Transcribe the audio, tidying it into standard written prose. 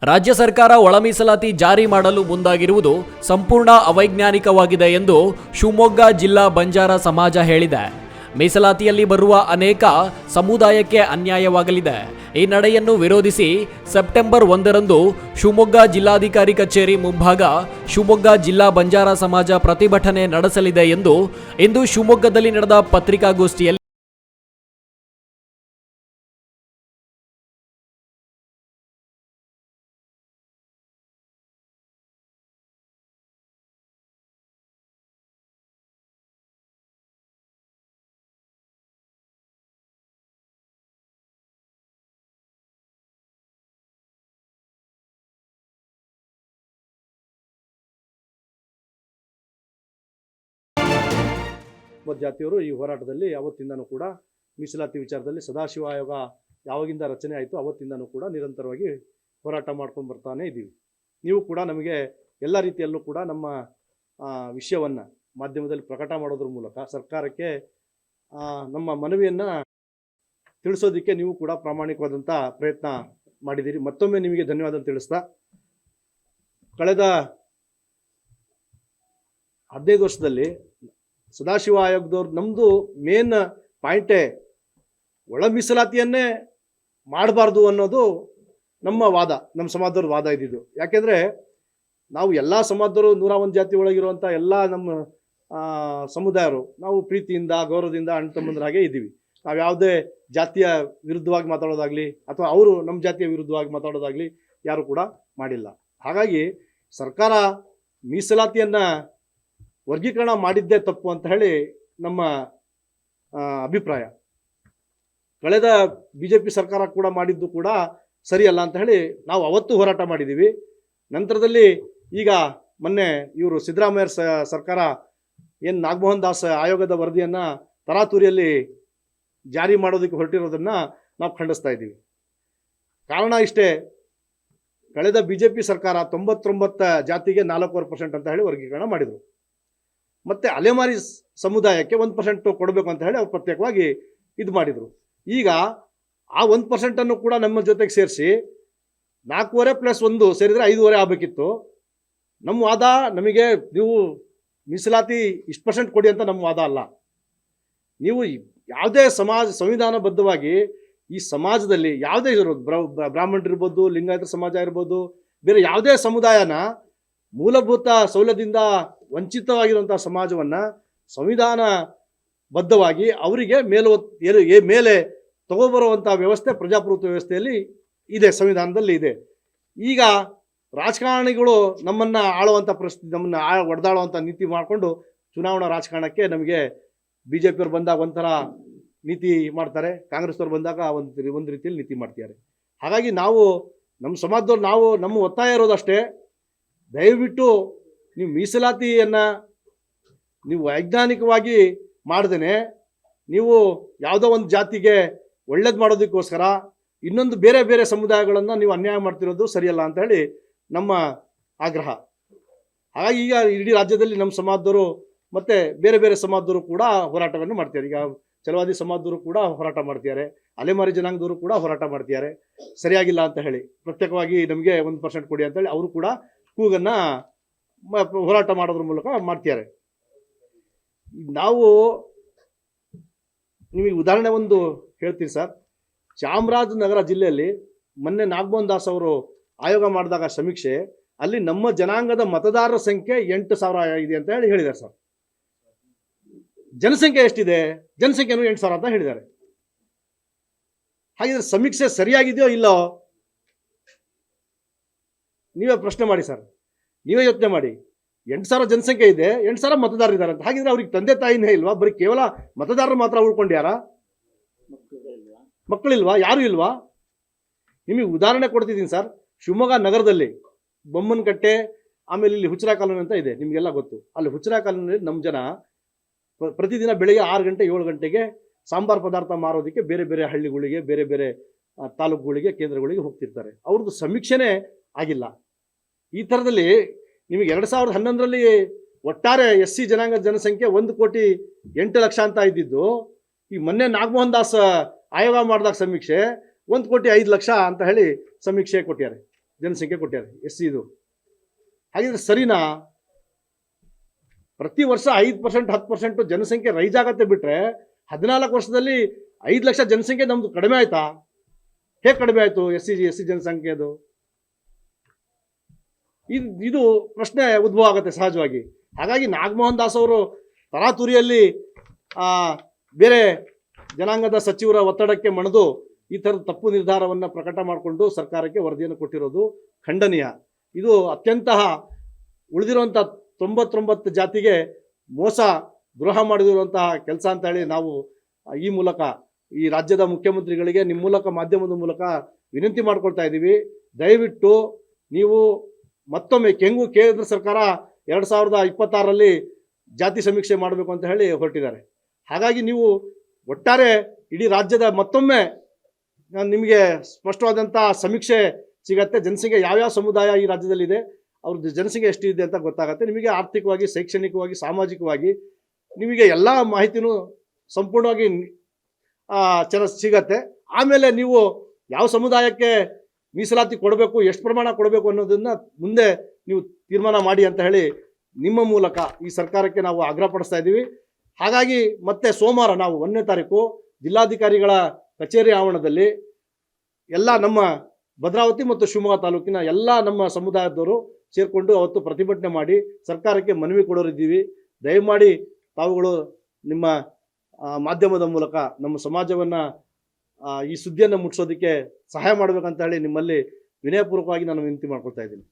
ರಾಜ್ಯ ಸರ್ಕಾರ ಒಳ ಮೀಸಲಾತಿ ಜಾರಿ ಮಾಡಲು ಮುಂದಾಗಿರುವುದು ಸಂಪೂರ್ಣ ಅವೈಜ್ಞಾನಿಕವಾಗಿದೆ ಎಂದು ಶಿವಮೊಗ್ಗ ಜಿಲ್ಲಾ ಬಂಜಾರ ಸಮಾಜ ಹೇಳಿದೆ. ಮೀಸಲಾತಿಯಲ್ಲಿ ಬರುವ ಅನೇಕ ಸಮುದಾಯಕ್ಕೆ ಅನ್ಯಾಯವಾಗಲಿದೆ. ಈ ನಡೆಯನ್ನು ವಿರೋಧಿಸಿ ಸೆಪ್ಟೆಂಬರ್ 1ರಂದು ಶಿವಮೊಗ್ಗ ಜಿಲ್ಲಾಧಿಕಾರಿ ಕಚೇರಿ ಮುಂಭಾಗ ಶಿವಮೊಗ್ಗ ಜಿಲ್ಲಾ ಬಂಜಾರ ಸಮಾಜ ಪ್ರತಿಭಟನೆ ನಡೆಸಲಿದೆ ಎಂದು ಇಂದು ಶಿವಮೊಗ್ಗದಲ್ಲಿ ನಡೆದ ಪತ್ರಿಕಾಗೋಷ್ಠಿಯಲ್ಲಿ ಜಾತಿಯವರು ಈ ಹೋರಾಟದಲ್ಲಿ ಅವತ್ತಿಂದನೂ ಕೂಡ ಮೀಸಲಾತಿ ವಿಚಾರದಲ್ಲಿ ಸದಾಶಿವ ಆಯೋಗ ಯಾವಾಗಿಂದ ರಚನೆ ಆಯಿತು ಅವತ್ತಿಂದನೂ ಕೂಡ ನಿರಂತರವಾಗಿ ಹೋರಾಟ ಮಾಡ್ಕೊಂಡು ಬರ್ತಾನೆ ಇದ್ದೀವಿ. ನೀವು ಕೂಡ ನಮಗೆ ಎಲ್ಲ ರೀತಿಯಲ್ಲೂ ಕೂಡ ನಮ್ಮ ವಿಷಯವನ್ನು ಮಾಧ್ಯಮದಲ್ಲಿ ಪ್ರಕಟ ಮಾಡೋದ್ರ ಮೂಲಕ ಸರ್ಕಾರಕ್ಕೆ ನಮ್ಮ ಮನವಿಯನ್ನು ತಿಳಿಸೋದಕ್ಕೆ ನೀವು ಕೂಡ ಪ್ರಾಮಾಣಿಕವಾದಂಥ ಪ್ರಯತ್ನ ಮಾಡಿದ್ದೀರಿ. ಮತ್ತೊಮ್ಮೆ ನಿಮಗೆ ಧನ್ಯವಾದ ತಿಳಿಸ್ತಾ, ಕಳೆದ 15 ವರ್ಷದಲ್ಲಿ ಸದಾಶಿವ ಆಯೋಗದವ್ರು ನಮ್ಮದು ಮೇನ್ ಪಾಯಿಂಟೇ ಒಳ ಮೀಸಲಾತಿಯನ್ನೇ ಮಾಡಬಾರ್ದು ಅನ್ನೋದು ನಮ್ಮ ವಾದ, ನಮ್ಮ ಸಮಾಜದವ್ರ ವಾದ ಇದ್ದಿದ್ದು. ಯಾಕೆಂದರೆ ನಾವು ಎಲ್ಲ ಸಮಾಜದವರು 101 ಜಾತಿ ಒಳಗಿರುವಂಥ ಎಲ್ಲ ನಮ್ಮ ಸಮುದಾಯರು ನಾವು ಪ್ರೀತಿಯಿಂದ ಗೌರವದಿಂದ ಅಣ್ಣ ತಮ್ಮಂದರಾಗೆ ಇದ್ದೀವಿ. ನಾವು ಯಾವುದೇ ಜಾತಿಯ ವಿರುದ್ಧವಾಗಿ ಮಾತಾಡೋದಾಗಲಿ ಅಥವಾ ಅವರು ನಮ್ಮ ಜಾತಿಯ ವಿರುದ್ಧವಾಗಿ ಮಾತಾಡೋದಾಗಲಿ ಯಾರು ಕೂಡ ಮಾಡಿಲ್ಲ. ಹಾಗಾಗಿ ಸರ್ಕಾರ ಮೀಸಲಾತಿಯನ್ನು ವರ್ಗೀಕರಣ ಮಾಡಿದ್ದೇ ತಪ್ಪು ಅಂತ ಹೇಳಿ ನಮ್ಮ ಅಭಿಪ್ರಾಯ. ಕಳೆದ BJP ಸರ್ಕಾರ ಕೂಡ ಮಾಡಿದ್ದು ಕೂಡ ಸರಿಯಲ್ಲ ಅಂತ ಹೇಳಿ ನಾವು ಅವತ್ತು ಹೋರಾಟ ಮಾಡಿದ್ದೀವಿ. ನಂತರದಲ್ಲಿ ಈಗ ಮೊನ್ನೆ ಇವರು ಸಿದ್ದರಾಮಯ್ಯ ಸರ್ಕಾರ ಏನು ನಾಗಮೋಹನ್ ದಾಸ್ ಆಯೋಗದ ವರದಿಯನ್ನು ತರಾತುರಿಯಲ್ಲಿ ಜಾರಿ ಮಾಡೋದಕ್ಕೆ ಹೊರಟಿರೋದನ್ನು ನಾವು ಖಂಡಿಸ್ತಾ ಇದ್ದೀವಿ. ಕಾರಣ ಇಷ್ಟೇ, ಕಳೆದ BJP ಸರ್ಕಾರ 99 ಜಾತಿಗೆ 4% ಅಂತ ಹೇಳಿ ವರ್ಗೀಕರಣ ಮಾಡಿದರು. ಮತ್ತು ಅಲೆಮಾರಿ ಸಮುದಾಯಕ್ಕೆ 1% ಕೊಡಬೇಕು ಅಂತ ಹೇಳಿ ಅವ್ರು ಪ್ರತ್ಯೇಕವಾಗಿ ಇದು ಮಾಡಿದರು. ಈಗ ಆ 1% ಕೂಡ ನಮ್ಮ ಜೊತೆಗೆ ಸೇರಿಸಿ 4.5 + 1 ಸೇರಿದರೆ 5.5 ಆಗಬೇಕಿತ್ತು. ನಮ್ಮ ವಾದ ನಮಗೆ ನೀವು ಮೀಸಲಾತಿ ಇಷ್ಟು % ಕೊಡಿ ಅಂತ ನಮ್ಮ ವಾದ ಅಲ್ಲ. ನೀವು ಯಾವುದೇ ಸಂವಿಧಾನಬದ್ಧವಾಗಿ ಈ ಸಮಾಜದಲ್ಲಿ ಯಾವುದೇ ಇರೋದು ಬ್ರಾಹ್ಮಣರಿರ್ಬೋದು, ಲಿಂಗಾಯತ ಸಮಾಜ ಇರ್ಬೋದು, ಬೇರೆ ಯಾವುದೇ ಸಮುದಾಯನ ಮೂಲಭೂತ ಸೌಲಭ್ಯದಿಂದ ವಂಚಿತವಾಗಿರುವಂಥ ಸಮಾಜವನ್ನು ಸಂವಿಧಾನಬದ್ಧವಾಗಿ ಅವರಿಗೆ ಮೇಲೆ ತಗೋಬರುವಂಥ ವ್ಯವಸ್ಥೆ ಪ್ರಜಾಪ್ರಭುತ್ವ ವ್ಯವಸ್ಥೆಯಲ್ಲಿ ಇದೆ, ಸಂವಿಧಾನದಲ್ಲಿ ಇದೆ. ಈಗ ರಾಜಕಾರಣಿಗಳು ನಮ್ಮನ್ನು ಆಳುವಂಥ ಪರಿಸ್ಥಿತಿ, ನಮ್ಮನ್ನು ಒಡೆದಾಳುವಂಥ ನೀತಿ ಮಾಡಿಕೊಂಡು ಚುನಾವಣಾ ರಾಜಕಾರಣಕ್ಕೆ ನಮಗೆ BJPಯವ್ರು ಬಂದಾಗ ಒಂಥರ ನೀತಿ ಮಾಡ್ತಾರೆ, ಕಾಂಗ್ರೆಸ್ನವ್ರು ಬಂದಾಗ ಒಂದು ರೀತಿಯಲ್ಲಿ ನೀತಿ ಮಾಡ್ತಿದ್ದಾರೆ. ಹಾಗಾಗಿ ನಾವು ನಮ್ಮ ಸಮಾಜದವ್ರು ನಮ್ಮ ಒತ್ತಾಯ ಇರೋದಷ್ಟೇ, ದಯವಿಟ್ಟು ನೀವು ಮೀಸಲಾತಿಯನ್ನು ನೀವು ವೈಜ್ಞಾನಿಕವಾಗಿ ಮಾಡ್ದೇ ನೀವು ಯಾವುದೋ ಒಂದು ಜಾತಿಗೆ ಒಳ್ಳೇದು ಮಾಡೋದಕ್ಕೋಸ್ಕರ ಇನ್ನೊಂದು ಬೇರೆ ಬೇರೆ ಸಮುದಾಯಗಳನ್ನು ನೀವು ಅನ್ಯಾಯ ಮಾಡ್ತಿರೋದು ಸರಿಯಲ್ಲ ಅಂತ ಹೇಳಿ ನಮ್ಮ ಆಗ್ರಹ. ಹಾಗಾಗಿ ಈಗ ಇಡೀ ರಾಜ್ಯದಲ್ಲಿ ನಮ್ಮ ಸಮಾಜದವರು ಮತ್ತು ಬೇರೆ ಬೇರೆ ಸಮಾಜದವರು ಕೂಡ ಹೋರಾಟವನ್ನು ಮಾಡ್ತಾರೆ. ಈಗ ಛಲವಾದಿ ಸಮಾಜದವರು ಕೂಡ ಹೋರಾಟ ಮಾಡ್ತಿದ್ದಾರೆ, ಅಲೆಮಾರಿ ಜನಾಂಗದವರು ಕೂಡ ಹೋರಾಟ ಮಾಡ್ತಿದ್ದಾರೆ. ಸರಿಯಾಗಿಲ್ಲ ಅಂತ ಹೇಳಿ ಪ್ರತ್ಯೇಕವಾಗಿ ನಮಗೆ 1% ಕೊಡಿ ಅಂತೇಳಿ ಅವರು ಕೂಡ ಕೂಗನ್ನು ಹೋರಾಟ ಮಾಡೋದ್ರ ಮೂಲಕ ಮಾಡ್ತಿದ್ದಾರೆ. ನಾವು ನಿಮಗೆ ಉದಾಹರಣೆ ಒಂದು ಹೇಳ್ತೀನಿ ಸರ್. ಚಾಮರಾಜನಗರ ಜಿಲ್ಲೆಯಲ್ಲಿ ಮೊನ್ನೆ ನಾಗಮೋಹನ್ ದಾಸ್ ಅವರು ಆಯೋಗ ಮಾಡಿದಾಗ ಸಮೀಕ್ಷೆ, ಅಲ್ಲಿ ನಮ್ಮ ಜನಾಂಗದ ಮತದಾರರ ಸಂಖ್ಯೆ 8,000 ಇದೆ ಅಂತ ಹೇಳಿದ್ದಾರೆ ಸರ್. ಜನಸಂಖ್ಯೆ ಎಷ್ಟಿದೆ? ಜನಸಂಖ್ಯೆನೂ 8,000 ಅಂತ ಹೇಳಿದ್ದಾರೆ. ಹಾಗಿದ್ರೆ ಸಮೀಕ್ಷೆ ಸರಿಯಾಗಿದೆಯೋ ಇಲ್ಲೋ ನೀವೇ ಪ್ರಶ್ನೆ ಮಾಡಿ ಸರ್, ನೀವೇ ಯೋಚನೆ ಮಾಡಿ. 8,000 ಜನಸಂಖ್ಯೆ ಇದೆ, 8,000 ಮತದಾರರು ಇದ್ದಾರೆ ಅಂತ. ಹಾಗಿದ್ರೆ ಅವ್ರಿಗೆ ತಂದೆ ತಾಯಿನೇ ಇಲ್ವಾ? ಬರೀ ಕೇವಲ ಮತದಾರರು ಮಾತ್ರ ಉಳ್ಕೊಂಡ್ಯಾರ? ಮಕ್ಕಳಿಲ್ವಾ? ಯಾರು ಇಲ್ವಾ? ನಿಮಗೆ ಉದಾಹರಣೆ ಕೊಡ್ತಿದ್ದೀನಿ ಸರ್. ಶಿವಮೊಗ್ಗ ನಗರದಲ್ಲಿ ಬೊಮ್ಮನಕಟ್ಟೆ, ಆಮೇಲೆ ಇಲ್ಲಿ ಹುಚ್ಚರ ಕಾಲೋನಿ ಅಂತ ಇದೆ, ನಿಮಗೆಲ್ಲ ಗೊತ್ತು. ಅಲ್ಲಿ ಹುಚ್ಚರ ಕಾಲೋನಿಯಲ್ಲಿ ನಮ್ಮ ಜನ ಪ್ರತಿದಿನ ಬೆಳಗ್ಗೆ 6 ಗಂಟೆ 7 ಗಂಟೆಗೆ ಸಾಂಬಾರು ಪದಾರ್ಥ ಮಾರೋದಕ್ಕೆ ಬೇರೆ ಬೇರೆ ಹಳ್ಳಿಗಳಿಗೆ, ಬೇರೆ ಬೇರೆ ತಾಲೂಕುಗಳಿಗೆ, ಕೇಂದ್ರಗಳಿಗೆ ಹೋಗ್ತಿರ್ತಾರೆ. ಅವ್ರದ್ದು ಸಮೀಕ್ಷೆನೇ ಆಗಿಲ್ಲ. ಈ ಥರದಲ್ಲಿ ನಿಮಗೆ 2011ರಲ್ಲಿ ಒಟ್ಟಾರೆ SC ಜನಾಂಗದ ಜನಸಂಖ್ಯೆ 1,08,00,000 ಅಂತ ಇದ್ದಿದ್ದು, ಈ ಮೊನ್ನೆ ನಾಗಮೋಹನ್ ದಾಸ್ ಆಯೋಗ ಮಾಡಿದಾಗ ಸಮೀಕ್ಷೆ 1,05,00,000 ಅಂತ ಹೇಳಿ ಸಮೀಕ್ಷೆ ಕೊಟ್ಟಿದ್ದಾರೆ. ಜನಸಂಖ್ಯೆ ಕೊಟ್ಟಾರೆ SC ಇದು. ಹಾಗಿದ್ರೆ ಸರಿನಾ? ಪ್ರತಿ ವರ್ಷ 5% 10% ಜನಸಂಖ್ಯೆ ರೈಸ್ ಆಗತ್ತೆ ಬಿಟ್ರೆ 14 ವರ್ಷದಲ್ಲಿ 5 ಲಕ್ಷ ಜನಸಂಖ್ಯೆ ನಮ್ದು ಕಡಿಮೆ ಆಯ್ತಾ? ಹೇಗೆ ಕಡಿಮೆ ಆಯ್ತು SC ಜನಸಂಖ್ಯೆದು? ಇದು ಪ್ರಶ್ನೆ ಉದ್ಭವ ಆಗುತ್ತೆ ಸಹಜವಾಗಿ. ಹಾಗಾಗಿ ನಾಗಮೋಹನ್ ದಾಸ್ ಅವರು ತರಾತುರಿಯಲ್ಲಿ ಬೇರೆ ಜನಾಂಗದ ಸಚಿವರ ಒತ್ತಡಕ್ಕೆ ಮಣಿದು ಈ ಥರದ ತಪ್ಪು ನಿರ್ಧಾರವನ್ನು ಪ್ರಕಟ ಮಾಡಿಕೊಂಡು ಸರ್ಕಾರಕ್ಕೆ ವರದಿಯನ್ನು ಕೊಟ್ಟಿರೋದು ಖಂಡನೀಯ. ಇದು ಅತ್ಯಂತ ಉಳಿದಿರುವಂಥ 99 ಜಾತಿಗೆ ಮೋಸ ದ್ರೋಹ ಮಾಡಿರುವಂತಹ ಕೆಲಸ ಅಂತ ಹೇಳಿ ನಾವು ಈ ಮೂಲಕ ಈ ರಾಜ್ಯದ ಮುಖ್ಯಮಂತ್ರಿಗಳಿಗೆ ನಿಮ್ಮ ಮೂಲಕ ಮಾಧ್ಯಮದ ಮೂಲಕ ವಿನಂತಿ ಮಾಡ್ಕೊಳ್ತಾ ಇದ್ದೀವಿ. ದಯವಿಟ್ಟು ನೀವು ಮತ್ತೊಮ್ಮೆ ಕೆಂಗು ಕೇಂದ್ರ ಸರ್ಕಾರ 2026ರಲ್ಲಿ ಜಾತಿ ಸಮೀಕ್ಷೆ ಮಾಡಬೇಕು ಅಂತ ಹೇಳಿ ಹೊರಟಿದ್ದಾರೆ. ಹಾಗಾಗಿ ನೀವು ಒಟ್ಟಾರೆ ಇಡೀ ರಾಜ್ಯದ ಮತ್ತೊಮ್ಮೆ ನಿಮಗೆ ಸ್ಪಷ್ಟವಾದಂಥ ಸಮೀಕ್ಷೆ ಸಿಗತ್ತೆ. ಜನಸಂಖ್ಯೆ ಯಾವ್ಯಾವ ಸಮುದಾಯ ಈ ರಾಜ್ಯದಲ್ಲಿದೆ, ಅವ್ರದ್ದು ಜನಸಂಖ್ಯೆ ಎಷ್ಟಿದೆ ಅಂತ ಗೊತ್ತಾಗುತ್ತೆ. ನಿಮಗೆ ಆರ್ಥಿಕವಾಗಿ, ಶೈಕ್ಷಣಿಕವಾಗಿ, ಸಾಮಾಜಿಕವಾಗಿ ನಿಮಗೆ ಎಲ್ಲ ಮಾಹಿತಿನೂ ಸಂಪೂರ್ಣವಾಗಿ ಸಿಗತ್ತೆ. ಆಮೇಲೆ ನೀವು ಯಾವ ಸಮುದಾಯಕ್ಕೆ ಮೀಸಲಾತಿ ಕೊಡಬೇಕು, ಎಷ್ಟು ಪ್ರಮಾಣ ಕೊಡಬೇಕು ಅನ್ನೋದನ್ನ ಮುಂದೆ ನೀವು ತೀರ್ಮಾನ ಮಾಡಿ ಅಂತ ಹೇಳಿ ನಿಮ್ಮ ಮೂಲಕ ಈ ಸರ್ಕಾರಕ್ಕೆ ನಾವು ಆಗ್ರಹಪಡಿಸ್ತಾ ಇದ್ದೀವಿ. ಹಾಗಾಗಿ ಮತ್ತೆ ಸೋಮವಾರ ನಾವು 1ನೇ ತಾರೀಕು ಜಿಲ್ಲಾಧಿಕಾರಿಗಳ ಕಚೇರಿ ಆವರಣದಲ್ಲಿ ಎಲ್ಲ ನಮ್ಮ ಭದ್ರಾವತಿ ಮತ್ತು ಶಿವಮೊಗ್ಗ ತಾಲೂಕಿನ ಎಲ್ಲ ನಮ್ಮ ಸಮುದಾಯದವರು ಸೇರಿಕೊಂಡು ಅವತ್ತು ಪ್ರತಿಭಟನೆ ಮಾಡಿ ಸರ್ಕಾರಕ್ಕೆ ಮನವಿ ಕೊಡೋರಿದ್ದೀವಿ. ದಯಮಾಡಿ ತಾವುಗಳು ನಿಮ್ಮ ಮಾಧ್ಯಮದ ಮೂಲಕ ನಮ್ಮ ಸಮಾಜವನ್ನು ಈ ಸುದ್ದಿಯನ್ನು ಮುಟ್ಟಿಸೋದಕ್ಕೆ ಸಹಾಯ ಮಾಡಬೇಕಂತ ಹೇಳಿ ನಿಮ್ಮಲ್ಲಿ ವಿನಯಪೂರ್ವಕವಾಗಿ ನಾನು ವಿನಂತಿ ಮಾಡ್ಕೊಳ್ತಾ ಇದ್ದೀನಿ.